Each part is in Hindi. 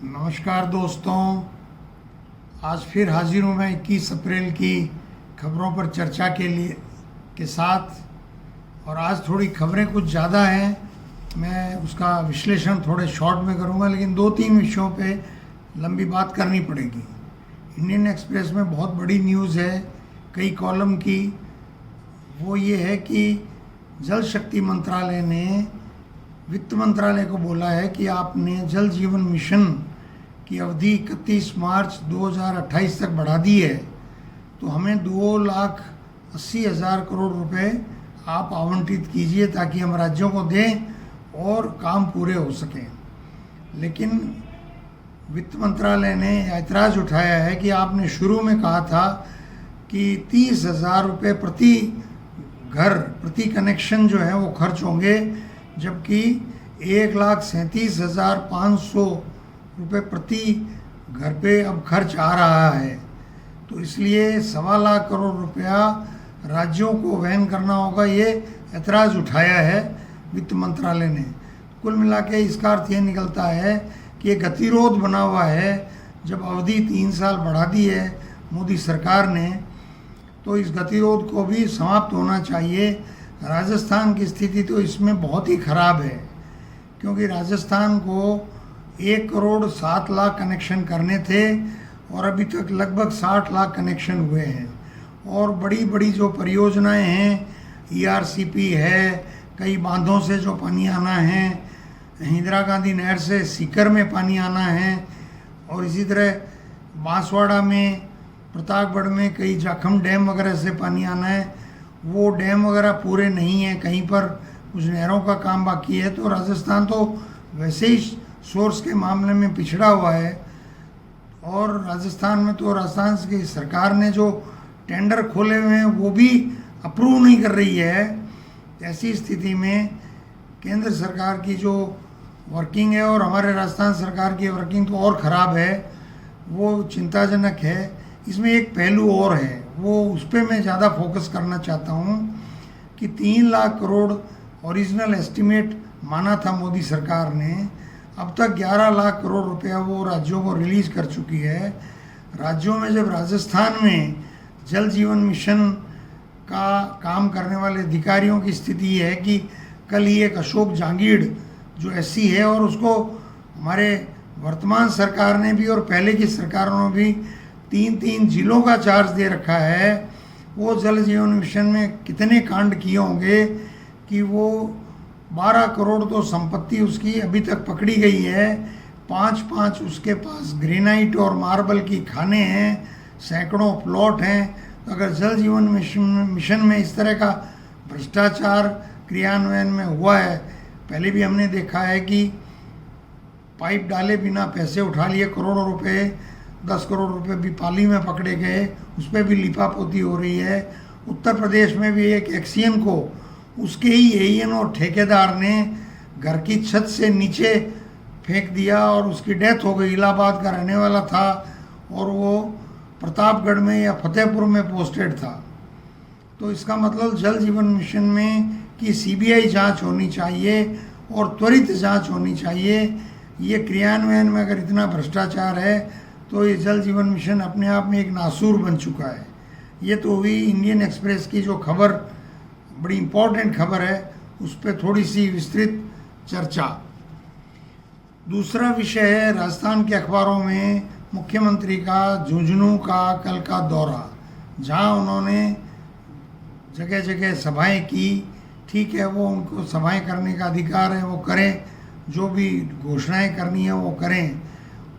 नमस्कार दोस्तों, आज फिर हाजिर हूँ मैं 21 अप्रैल की खबरों पर चर्चा के साथ। और आज थोड़ी खबरें कुछ ज़्यादा हैं, मैं उसका विश्लेषण थोड़े शॉर्ट में करूँगा, लेकिन 2-3 विषयों पे लंबी बात करनी पड़ेगी। इंडियन एक्सप्रेस में बहुत बड़ी न्यूज़ है, कई कॉलम की। वो ये है कि जल शक्ति मंत्रालय ने वित्त मंत्रालय को बोला है कि आपने जल जीवन मिशन की अवधि 31 मार्च 2028 तक बढ़ा दी है, तो हमें 2,80,000 करोड़ रुपए आप आवंटित कीजिए ताकि हम राज्यों को दें और काम पूरे हो सकें। लेकिन वित्त मंत्रालय ने ऐतराज़ उठाया है कि आपने शुरू में कहा था कि 30,000 रुपये प्रति घर, प्रति कनेक्शन जो है वो खर्च होंगे, जबकि 1,37,500 रुपये प्रति घर पे अब खर्च आ रहा है। तो इसलिए 1.25 लाख करोड़ रुपया राज्यों को वहन करना होगा, ये ऐतराज़ उठाया है वित्त मंत्रालय ने। कुल मिला के इसका अर्थ ये निकलता है कि ये गतिरोध बना हुआ है। जब अवधि 3 साल बढ़ा दी है मोदी सरकार ने, तो इस गतिरोध को भी समाप्त होना चाहिए। राजस्थान की स्थिति तो इसमें बहुत ही ख़राब है, क्योंकि राजस्थान को 1,07,00,000 कनेक्शन करने थे और अभी तक लगभग 60 लाख कनेक्शन हुए हैं। और बड़ी बड़ी जो परियोजनाएं हैं, ERCP है, कई बांधों से जो पानी आना है, इंदिरा गांधी नहर से सीकर में पानी आना है, और इसी तरह बांसवाड़ा में, प्रतापगढ़ में कई जाखम डैम वगैरह से पानी आना है। वो डैम वगैरह पूरे नहीं है, कहीं पर कुछ नहरों का काम बाकी है। तो राजस्थान तो वैसे ही सोर्स के मामले में पिछड़ा हुआ है। और राजस्थान में तो राजस्थान की सरकार ने जो टेंडर खोले हुए हैं वो भी अप्रूव नहीं कर रही है। ऐसी स्थिति में केंद्र सरकार की जो वर्किंग है और हमारे राजस्थान सरकार की वर्किंग तो और ख़राब है, वो चिंताजनक है। इसमें एक पहलू और है, वो उस पर मैं ज़्यादा फोकस करना चाहता हूँ कि 3 लाख करोड़ ओरिजिनल एस्टिमेट माना था मोदी सरकार ने। अब तक 11 लाख करोड़ रुपया वो राज्यों को रिलीज़ कर चुकी है। राज्यों में जब राजस्थान में जल जीवन मिशन का काम करने वाले अधिकारियों की स्थिति ये है कि कल ही एक अशोक जांगीड़ जो SC है, और उसको हमारे वर्तमान सरकार ने भी और पहले की सरकारों ने भी 3-3 जिलों का चार्ज दे रखा है। वो जल जीवन मिशन में कितने कांड किए होंगे कि वो 12 करोड़ तो संपत्ति उसकी अभी तक पकड़ी गई है। 5-5 उसके पास ग्रेनाइट और मार्बल की खाने हैं, सैकड़ों प्लॉट हैं। तो अगर जल जीवन मिशन में इस तरह का भ्रष्टाचार क्रियान्वयन में हुआ है, पहले भी हमने देखा है कि पाइप डाले बिना पैसे उठा लिए करोड़ों रुपए, 10 करोड़ रुपए भी पाली में पकड़े गए, उस पर भी लिपापोती हो रही है। उत्तर प्रदेश में भी एक एक्सियन को उसके ही AN और ठेकेदार ने घर की छत से नीचे फेंक दिया और उसकी डेथ हो गई। इलाहाबाद का रहने वाला था और वो प्रतापगढ़ में या फतेहपुर में पोस्टेड था। तो इसका मतलब जल जीवन मिशन में कि CBI जांच होनी चाहिए और त्वरित जांच होनी चाहिए। ये क्रियान्वयन में अगर इतना भ्रष्टाचार है तो ये जल जीवन मिशन अपने आप में एक नासूर बन चुका है। ये तो हुई इंडियन एक्सप्रेस की जो खबर, बड़ी इम्पोर्टेंट खबर है, उस पर थोड़ी सी विस्तृत चर्चा। दूसरा विषय है राजस्थान के अखबारों में मुख्यमंत्री का झुंझुनू का कल का दौरा, जहां उन्होंने जगह जगह सभाएं की। ठीक है, वो उनको सभाएं करने का अधिकार है, वो करें, जो भी घोषणाएं करनी है वो करें।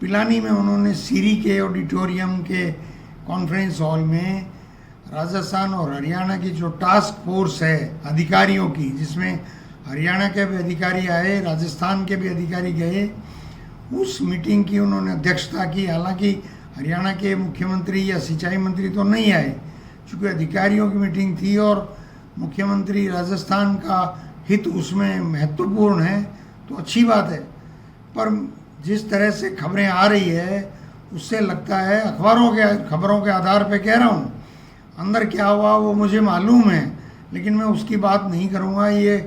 पिलानी में उन्होंने सीरी के ऑडिटोरियम के कॉन्फ्रेंस हॉल में राजस्थान और हरियाणा की जो टास्क फोर्स है अधिकारियों की, जिसमें हरियाणा के भी अधिकारी आए, राजस्थान के भी अधिकारी गए, उस मीटिंग की उन्होंने अध्यक्षता की। हालांकि हरियाणा के मुख्यमंत्री या सिंचाई मंत्री तो नहीं आए, चूँकि अधिकारियों की मीटिंग थी और मुख्यमंत्री राजस्थान का हित उसमें महत्वपूर्ण है, तो अच्छी बात है। पर जिस तरह से खबरें आ रही है उससे लगता है, अखबारों के खबरों के आधार पर कह रहा हूँ, अंदर क्या हुआ वो मुझे मालूम है, लेकिन मैं उसकी बात नहीं करूँगा। ये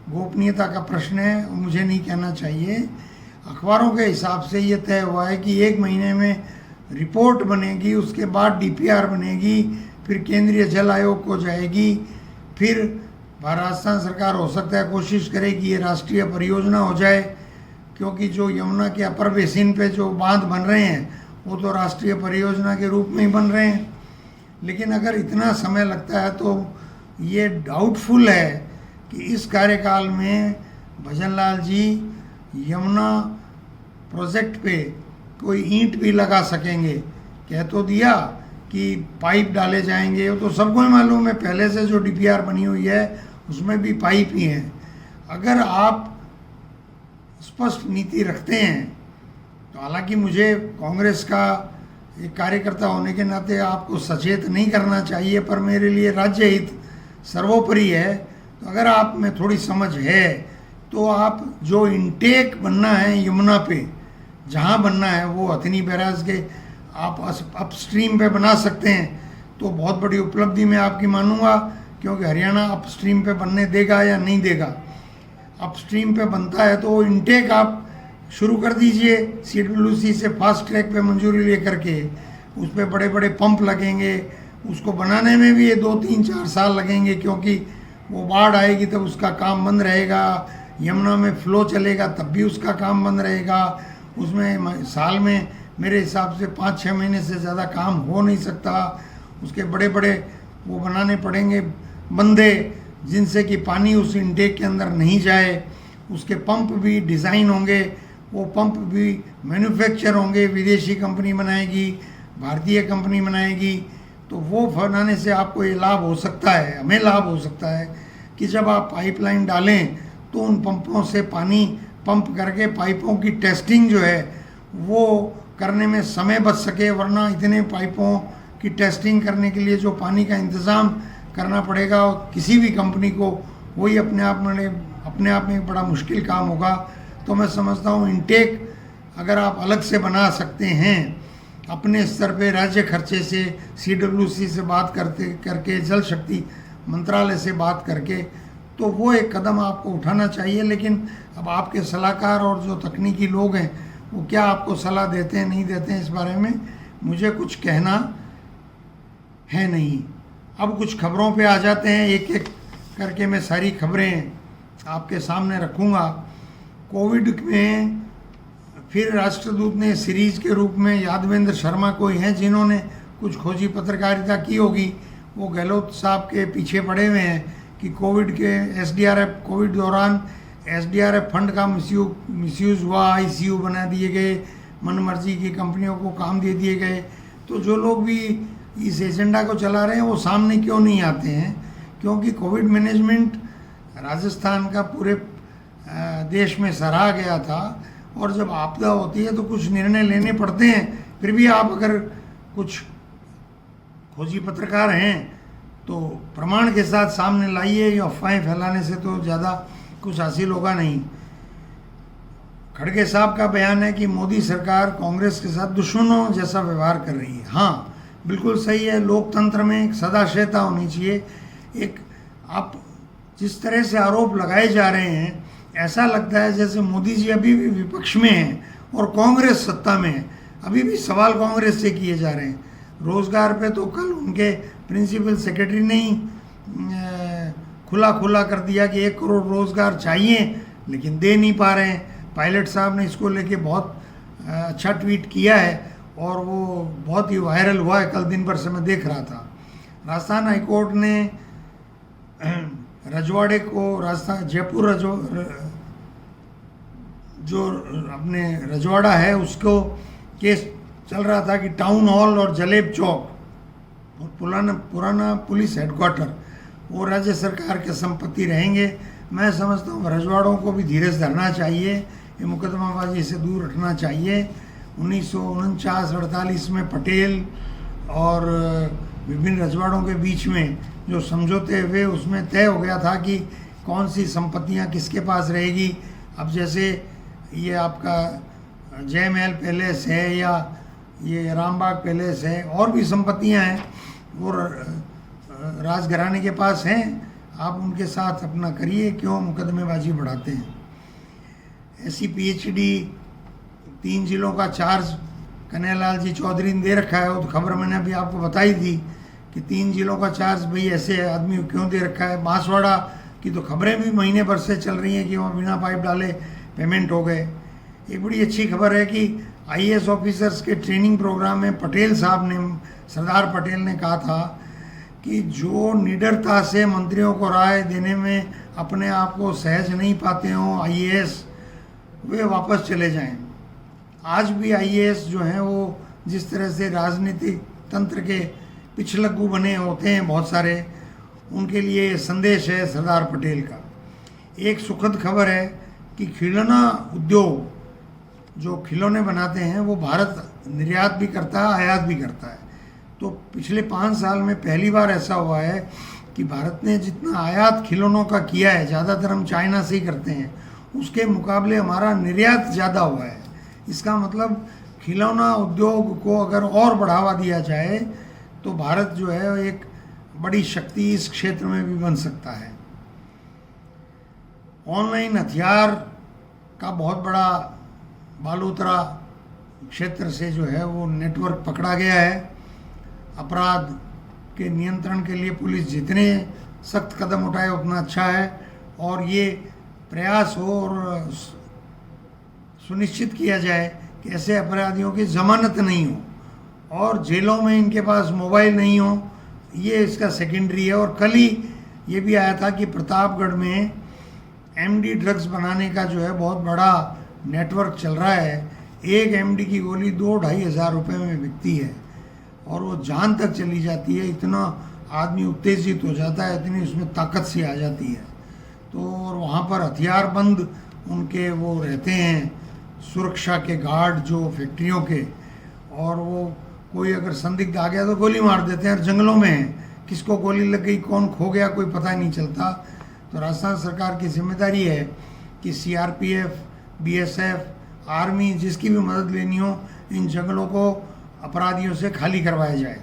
गोपनीयता का प्रश्न है, मुझे नहीं कहना चाहिए। अखबारों के हिसाब से ये तय हुआ है कि 1 महीने में रिपोर्ट बनेगी, उसके बाद डीपीआर बनेगी, फिर केंद्रीय जल आयोग को जाएगी, फिर राजस्थान सरकार हो सकता है कोशिश करे कि ये राष्ट्रीय परियोजना हो जाए, क्योंकि जो यमुना के अपर बेसिन पे जो बांध बन रहे हैं वो तो राष्ट्रीय परियोजना के रूप में ही बन रहे हैं। लेकिन अगर इतना समय लगता है तो ये डाउटफुल है कि इस कार्यकाल में भजनलाल जी यमुना प्रोजेक्ट पे कोई ईंट भी लगा सकेंगे। कह तो दिया कि पाइप डाले जाएंगे, वो तो सबको ही मालूम है, पहले से जो डीपीआर बनी हुई है उसमें भी पाइप ही हैं। अगर आप स्पष्ट नीति रखते हैं तो, हालांकि मुझे कांग्रेस का एक कार्यकर्ता होने के नाते आपको सचेत नहीं करना चाहिए, पर मेरे लिए राज्य हित सर्वोपरि है। तो अगर आप में थोड़ी समझ है तो आप जो इनटेक बनना है यमुना पे, जहाँ बनना है वो हथनी बैराज के आप अपस्ट्रीम पे बना सकते हैं, तो बहुत बड़ी उपलब्धि मैं आपकी मानूंगा, क्योंकि हरियाणा अपस्ट्रीम पे बनने देगा या नहीं देगा। अपस्ट्रीम पे बनता है तो वो इनटेक आप शुरू कर दीजिए, CWC से फास्ट ट्रैक पे मंजूरी लेकर के। उस पर बड़े बड़े पंप लगेंगे, उसको बनाने में भी ये 2, 3, 4 साल लगेंगे, क्योंकि वो बाढ़ आएगी तब उसका काम बंद रहेगा, यमुना में फ्लो चलेगा तब भी उसका काम बंद रहेगा। उसमें साल में मेरे हिसाब से 5-6 महीने से ज़्यादा काम हो नहीं सकता। उसके बड़े बड़े वो बनाने पड़ेंगे बंदे, जिनसे कि पानी उस इनटेक के अंदर नहीं जाए। उसके पंप भी डिज़ाइन होंगे, वो पंप भी मैन्युफैक्चर होंगे, विदेशी कंपनी बनाएगी, भारतीय कंपनी बनाएगी। तो वो बनाने से आपको ये लाभ हो सकता है, हमें लाभ हो सकता है कि जब आप पाइपलाइन डालें तो उन पंपों से पानी पंप करके पाइपों की टेस्टिंग जो है वो करने में समय बच सके, वरना इतने पाइपों की टेस्टिंग करने के लिए जो पानी का इंतज़ाम करना पड़ेगा किसी भी कंपनी को, वही अपने आप में एक बड़ा मुश्किल काम होगा। तो मैं समझता हूँ इनटेक अगर आप अलग से बना सकते हैं अपने स्तर पे, राज्य खर्चे से, CWC से बात करके जल शक्ति मंत्रालय से बात करके, तो वो एक कदम आपको उठाना चाहिए। लेकिन अब आपके सलाहकार और जो तकनीकी लोग हैं वो क्या आपको सलाह देते हैं नहीं देते हैं इस बारे में मुझे कुछ कहना है नहीं। अब कुछ खबरों पे आ जाते हैं, एक एक करके मैं सारी खबरें आपके सामने रखूँगा। कोविड में फिर राष्ट्रदूत ने सीरीज के रूप में यादवेंद्र शर्मा कोई हैं जिन्होंने कुछ खोजी पत्रकारिता की होगी, वो गहलोत साहब के पीछे पड़े हुए हैं कि कोविड के SDRF, कोविड दौरान SDRF फंड का मिसयूज़ हुआ, ICU बना दिए गए, मनमर्जी की कंपनियों को काम दे दिए गए। तो जो लोग भी इस एजेंडा को चला रहे हैं वो सामने क्यों नहीं आते हैं? क्योंकि कोविड मैनेजमेंट राजस्थान का पूरे देश में सराहा गया था, और जब आपदा होती है तो कुछ निर्णय लेने पड़ते हैं। फिर भी आप अगर कुछ खोजी पत्रकार हैं तो प्रमाण के साथ सामने लाइए, या अफवाहें फैलाने से तो ज़्यादा कुछ हासिल होगा नहीं। खड़गे साहब का बयान है कि मोदी सरकार कांग्रेस के साथ दुश्मनों जैसा व्यवहार कर रही है। हाँ, बिल्कुल सही है, लोकतंत्र में एक सदाशयता होनी चाहिए। एक आप जिस तरह से आरोप लगाए जा रहे हैं, ऐसा लगता है जैसे मोदी जी अभी भी विपक्ष में हैं और कांग्रेस सत्ता में है। अभी भी सवाल कांग्रेस से किए जा रहे हैं। रोजगार पे तो कल उनके प्रिंसिपल सेक्रेटरी ने ही खुला कर दिया कि 1 करोड़ रोजगार चाहिए, लेकिन दे नहीं पा रहे हैं। पायलट साहब ने इसको लेके बहुत अच्छा ट्वीट किया है और वो बहुत ही वायरल हुआ है, कल दिन भर से मैं देख रहा था। राजस्थान हाईकोर्ट ने रजवाड़े को, राजस्थान जयपुर जो अपने रजवाड़ा है उसको केस चल रहा था कि टाउन हॉल और जलेब चौक और पुराना पुलिस हेडक्वार्टर वो राज्य सरकार के संपत्ति रहेंगे। मैं समझता हूँ रजवाड़ों को भी धीरज धरना चाहिए, ये मुकदमाबाजी से दूर रखना चाहिए। 1949-48 में पटेल और विभिन्न रजवाड़ों के बीच में जो समझौते हुए उसमें तय हो गया था कि कौन सी संपत्तियां किसके पास रहेगी। अब जैसे ये आपका जय महल पैलेस है या ये रामबाग पैलेस है, और भी संपत्तियां हैं वो राजघराने के पास हैं। आप उनके साथ अपना करिए, क्यों मुकदमेबाजी बढ़ाते हैं? ऐसी PhD 3 जिलों का चार्ज कन्हैयालाल जी चौधरी ने दे रखा है। वो तो खबर मैंने अभी आपको बताई थी कि 3 जिलों का चार्ज भाई ऐसे आदमी को क्यों दे रखा है। बांसवाड़ा की तो खबरें भी महीने भर से चल रही हैं कि वहाँ बिना पाइप डाले पेमेंट हो गए। एक बड़ी अच्छी खबर है कि आईएएस ऑफिसर्स के ट्रेनिंग प्रोग्राम में पटेल साहब ने, सरदार पटेल ने कहा था कि जो निडरता से मंत्रियों को राय देने में अपने आप को सहज नहीं पाते हों आईएएस, वे वापस चले जाएं। आज भी आईएएस जो हैं वो जिस तरह से राजनीतिक तंत्र के पिछलग्गू बने होते हैं बहुत सारे, उनके लिए संदेश है सरदार पटेल का। एक सुखद खबर है कि खिलौना उद्योग जो खिलौने बनाते हैं वो भारत निर्यात भी करता है, आयात भी करता है। तो पिछले 5 साल में पहली बार ऐसा हुआ है कि भारत ने जितना आयात खिलौनों का किया है, ज़्यादातर हम चाइना से ही करते हैं, उसके मुकाबले हमारा निर्यात ज़्यादा हुआ है। इसका मतलब खिलौना उद्योग को अगर और बढ़ावा दिया जाए तो भारत जो है एक बड़ी शक्ति इस क्षेत्र में भी बन सकता है। ऑनलाइन हथियार का बहुत बड़ा बालोतरा क्षेत्र से जो है वो नेटवर्क पकड़ा गया है। अपराध के नियंत्रण के लिए पुलिस जितने सख्त कदम उठाए उतना अच्छा है, और ये प्रयास हो और सुनिश्चित किया जाए कि ऐसे अपराधियों की जमानत नहीं हो और जेलों में इनके पास मोबाइल नहीं हो, ये इसका सेकेंडरी है। और कल ही ये भी आया था कि प्रतापगढ़ में एमडी ड्रग्स बनाने का जो है बहुत बड़ा नेटवर्क चल रहा है। एक एमडी की गोली 2-2.5 हज़ार रुपये में बिकती है और वो जान तक चली जाती है। इतना आदमी उत्तेजित हो जाता है, इतनी उसमें ताकत सी आ जाती है। तो और वहाँ पर हथियारबंद उनके वो रहते हैं सुरक्षा के गार्ड जो फैक्ट्रियों के, और वो कोई अगर संदिग्ध आ गया तो गोली मार देते हैं। और जंगलों में है, किसको गोली लग गई, कौन खो गया, कोई पता नहीं चलता। तो राजस्थान सरकार की जिम्मेदारी है कि सीआरपीएफ, बीएसएफ, आर्मी, जिसकी भी मदद लेनी हो, इन जंगलों को अपराधियों से खाली करवाया जाए।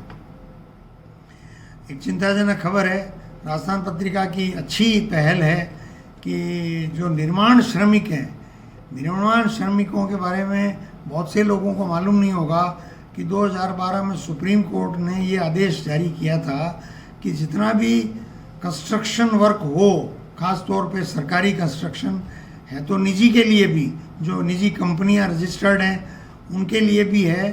एक चिंताजनक खबर है, राजस्थान पत्रिका की अच्छी पहल है कि जो निर्माण श्रमिक हैं, निर्माण श्रमिकों के बारे में बहुत से लोगों को मालूम नहीं होगा कि 2012 में सुप्रीम कोर्ट ने ये आदेश जारी किया था कि जितना भी कंस्ट्रक्शन वर्क हो, ख़ास तौर पे सरकारी कंस्ट्रक्शन है तो निजी के लिए भी, जो निजी कंपनियां रजिस्टर्ड हैं उनके लिए भी है,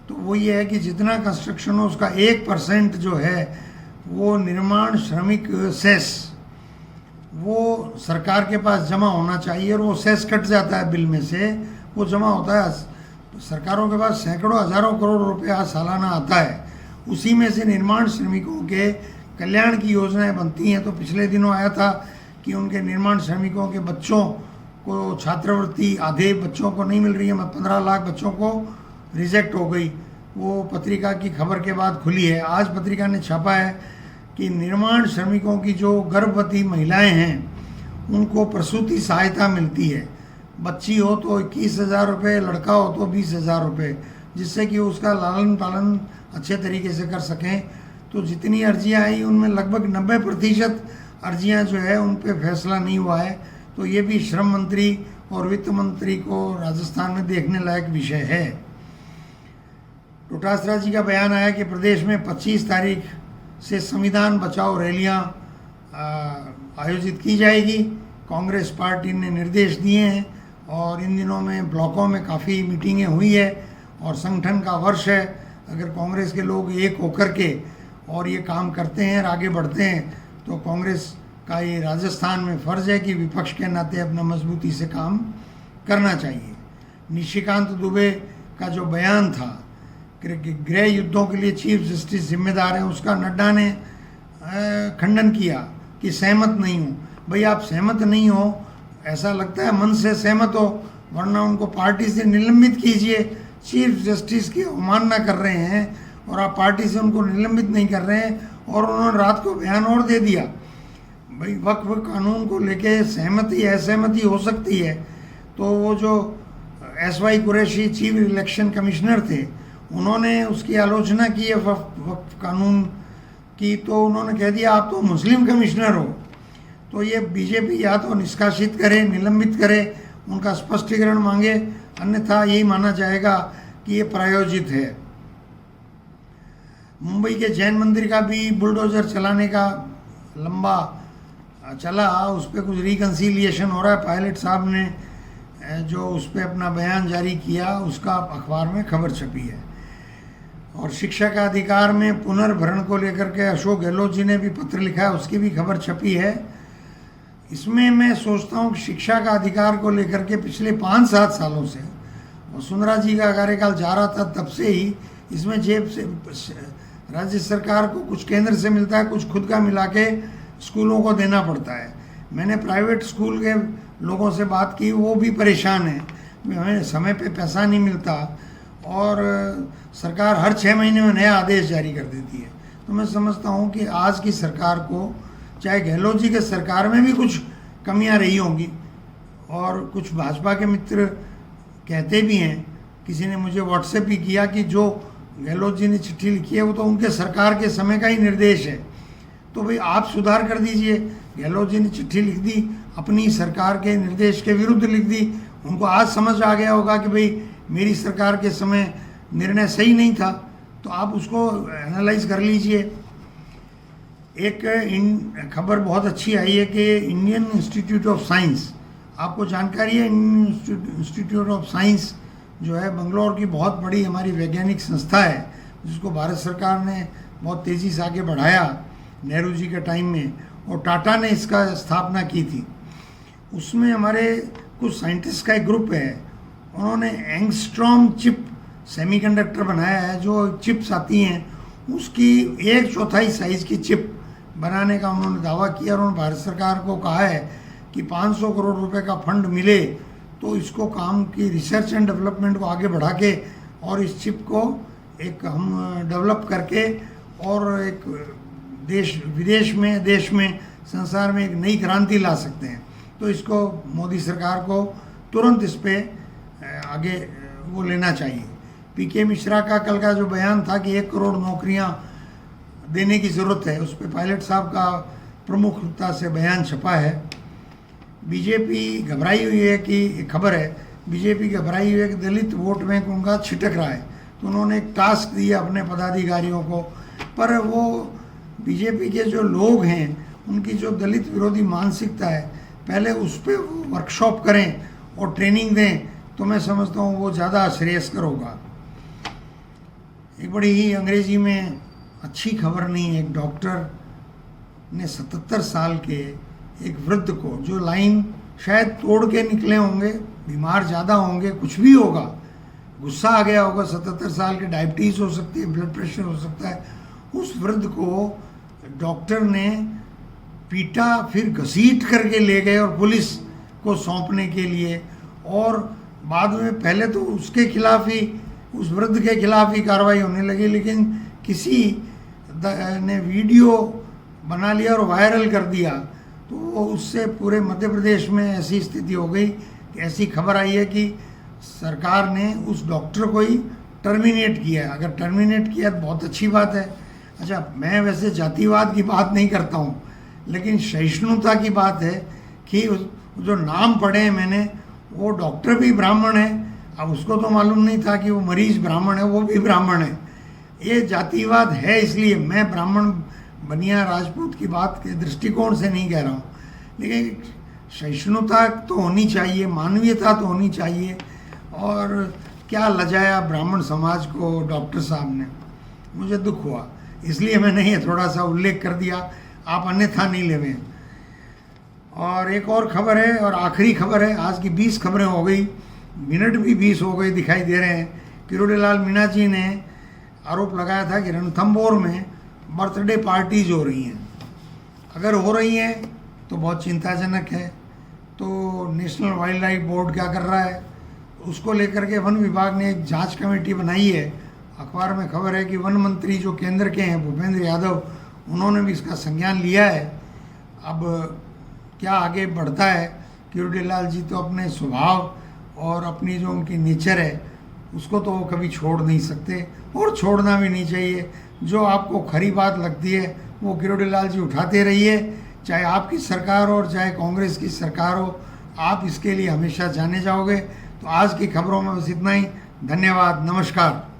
तो वो ये है कि जितना कंस्ट्रक्शन हो उसका 1% जो है वो निर्माण श्रमिक सेस वो सरकार के पास जमा होना चाहिए। और वो सेस कट जाता है बिल में से, वो जमा होता है, सरकारों के पास सैकड़ों हज़ारों करोड़ रुपया सालाना आता है, उसी में से निर्माण श्रमिकों के कल्याण की योजनाएं बनती हैं। तो पिछले दिनों आया था कि उनके निर्माण श्रमिकों के बच्चों को छात्रवृत्ति आधे बच्चों को नहीं मिल रही है, 15 लाख बच्चों को रिजेक्ट हो गई। वो पत्रिका की खबर के बाद खुली है। आज पत्रिका ने छापा है कि निर्माण श्रमिकों की जो गर्भवती महिलाएं हैं उनको प्रसूति सहायता मिलती है। बच्ची हो तो 21,000 रुपये, लड़का हो तो 20,000 रुपये, जिससे कि उसका लालन पालन अच्छे तरीके से कर सकें। तो जितनी अर्जियां आई उनमें लगभग 90% अर्जियां जो है उन पर फैसला नहीं हुआ है। तो ये भी श्रम मंत्री और वित्त मंत्री को राजस्थान में देखने लायक विषय है। डोटासरा जी का बयान आया कि प्रदेश में 25 तारीख से संविधान बचाओ रैलियां आयोजित की जाएगी। कांग्रेस पार्टी ने निर्देश दिए हैं और इन दिनों में ब्लॉकों में काफ़ी मीटिंगें हुई है और संगठन का वर्ष है। अगर कांग्रेस के लोग एक होकर के और ये काम करते हैं और आगे बढ़ते हैं तो कांग्रेस का ये राजस्थान में फ़र्ज़ है कि विपक्ष के नाते अपना मजबूती से काम करना चाहिए। निशिकांत दुबे का जो बयान था गृह युद्धों के लिए चीफ जस्टिस जिम्मेदार हैं, उसका नड्डा ने खंडन किया कि सहमत नहीं हूँ। भाई आप सहमत नहीं हो, ऐसा लगता है मन से सहमत हो, वरना उनको पार्टी से निलंबित कीजिए। चीफ जस्टिस की अवमानना कर रहे हैं और आप पार्टी से उनको निलंबित नहीं कर रहे हैं। और उन्होंने रात को बयान और दे दिया, भाई वक्फ कानून को लेके सहमति असहमति हो सकती है। तो वो जो SY Qureshi chief election commissioner थे, उन्होंने उसकी आलोचना की है वक्फ कानून की, तो उन्होंने कह दिया आप तो मुस्लिम कमिश्नर हो। तो ये बीजेपी या तो निष्कासित करे, निलंबित करे, उनका स्पष्टीकरण मांगे। अन्यथा यही माना जाएगा कि ये प्रायोजित है। मुंबई के जैन मंदिर का भी बुलडोज़र चलाने का लंबा चला, उस पर कुछ रिकन्सिलिएशन हो रहा है। पायलट साहब ने जो उस पर अपना बयान जारी किया, उसका अखबार में खबर छपी है। और शिक्षा का अधिकार में पुनर्भरण को लेकर के अशोक गहलोत जी ने भी पत्र लिखा है, उसकी भी खबर छपी है। इसमें मैं सोचता हूँ कि शिक्षा का अधिकार को लेकर के पिछले 5-7 सालों से वसुंधरा जी का कार्यकाल जा रहा था, तब से ही इसमें जेब से राज्य सरकार को कुछ केंद्र से मिलता है, कुछ खुद का मिला के स्कूलों को देना पड़ता है। मैंने प्राइवेट स्कूल के लोगों से बात की, वो भी परेशान हैं, हमें समय पे पैसा नहीं मिलता और सरकार हर 6 महीने में नया आदेश जारी कर देती है। तो मैं समझता हूँ कि आज की सरकार को, चाहे गहलोत जी के सरकार में भी कुछ कमियां रही होंगी, और कुछ भाजपा के मित्र कहते भी हैं, किसी ने मुझे व्हाट्सएप भी किया कि जो गहलोत जी ने चिट्ठी लिखी है वो तो उनके सरकार के समय का ही निर्देश है, तो भाई आप सुधार कर दीजिए। गहलोत जी ने चिट्ठी लिख दी, अपनी सरकार के निर्देश के विरुद्ध लिख दी, उनको आज समझ आ गया होगा कि भाई मेरी सरकार के समय निर्णय सही नहीं था, तो आप उसको एनालाइज कर लीजिए। एक खबर बहुत अच्छी आई है कि इंडियन इंस्टीट्यूट ऑफ साइंस, आपको जानकारी है इंडियन इंस्टीट्यूट ऑफ साइंस जो है बंगलौर की बहुत बड़ी हमारी वैज्ञानिक संस्था है, जिसको भारत सरकार ने बहुत तेज़ी से आगे बढ़ाया नेहरू जी के टाइम में, और टाटा ने इसका स्थापना की थी। उसमें हमारे कुछ साइंटिस्ट का एक ग्रुप है, उन्होंने एंगस्ट्रॉम चिप सेमीकंडक्टर बनाया है। जो चिप्स आती हैं उसकी 1/4 साइज़ की चिप बनाने का उन्होंने दावा किया, और उन्होंने भारत सरकार को कहा है कि 500 करोड़ रुपए का फंड मिले तो इसको काम की रिसर्च एंड डेवलपमेंट को आगे बढ़ा के और इस चिप को एक हम डेवलप करके और एक देश में संसार में एक नई क्रांति ला सकते हैं। तो इसको मोदी सरकार को तुरंत इस पे आगे वो लेना चाहिए। पीके मिश्रा का कल का जो बयान था कि 1 करोड़ नौकरियां देने की ज़रूरत है, उस पर पायलट साहब का प्रमुखता से बयान छपा है। बीजेपी घबराई हुई है कि खबर है, बीजेपी घबराई हुई है कि दलित वोट बैंक उनका छिटक रहा है, तो उन्होंने एक टास्क दिया अपने पदाधिकारियों को, पर वो बीजेपी के जो लोग हैं उनकी जो दलित विरोधी मानसिकता है, पहले उस पर वर्कशॉप करें और ट्रेनिंग दें, तो मैं समझता हूँ वो ज़्यादा श्रेयस्कर होगा। एक बड़ी ही अंग्रेजी में अच्छी खबर नहीं, एक डॉक्टर ने 77 साल के एक वृद्ध को, जो लाइन शायद तोड़ के निकले होंगे, बीमार ज़्यादा होंगे, कुछ भी होगा, गुस्सा आ गया होगा, 77 साल के, डायबिटीज़ हो सकती है, ब्लड प्रेशर हो सकता है, उस वृद्ध को डॉक्टर ने पीटा, फिर घसीट करके ले गए और पुलिस को सौंपने के लिए, और बाद में पहले तो उसके खिलाफ ही, उस वृद्ध के खिलाफ ही कार्रवाई होने लगी, लेकिन किसी ने वीडियो बना लिया और वायरल कर दिया, तो उससे पूरे मध्य प्रदेश में ऐसी स्थिति हो गई कि ऐसी खबर आई है कि सरकार ने उस डॉक्टर को ही टर्मिनेट किया। अगर टर्मिनेट किया तो बहुत अच्छी बात है। अच्छा, मैं वैसे जातिवाद की बात नहीं करता हूँ, लेकिन सहिष्णुता की बात है कि जो नाम पढ़े हैं मैंने, वो डॉक्टर भी ब्राह्मण है, अब उसको तो मालूम नहीं था कि वो मरीज ब्राह्मण है, वो भी ब्राह्मण है। ये जातिवाद है, इसलिए मैं ब्राह्मण बनिया राजपूत की बात के दृष्टिकोण से नहीं कह रहा हूँ, लेकिन सहिष्णुता तो होनी चाहिए, मानवीयता तो होनी चाहिए। और क्या लजाया ब्राह्मण समाज को डॉक्टर साहब ने, मुझे दुख हुआ, इसलिए मैंने ये थोड़ा सा उल्लेख कर दिया, आप अन्यथा नहीं लेवें। और एक और खबर है, और आखिरी खबर है, आज की 20 खबरें हो गई, मिनट भी 20 हो गए दिखाई दे रहे हैं। किरोड़ीलाल मीणा जी ने आरोप लगाया था कि रणथंभौर में बर्थडे पार्टीज हो रही हैं। अगर हो रही हैं तो बहुत चिंताजनक है। तो नेशनल वाइल्ड लाइफ बोर्ड क्या कर रहा है, उसको लेकर के वन विभाग ने एक जांच कमेटी बनाई है। अखबार में खबर है कि वन मंत्री जो केंद्र के हैं भूपेंद्र यादव, उन्होंने भी इसका संज्ञान लिया है। अब क्या आगे बढ़ता है, किरोड़ीलाल जी तो अपने स्वभाव और अपनी जो उनकी नेचर है उसको तो वो कभी छोड़ नहीं सकते, और छोड़ना भी नहीं चाहिए। जो आपको खरी बात लगती है वो किरोड़ीलाल जी उठाते रहिए, चाहे आपकी सरकार हो और चाहे कांग्रेस की सरकार हो, आप इसके लिए हमेशा जाने जाओगे। तो आज की खबरों में बस इतना ही। धन्यवाद, नमस्कार।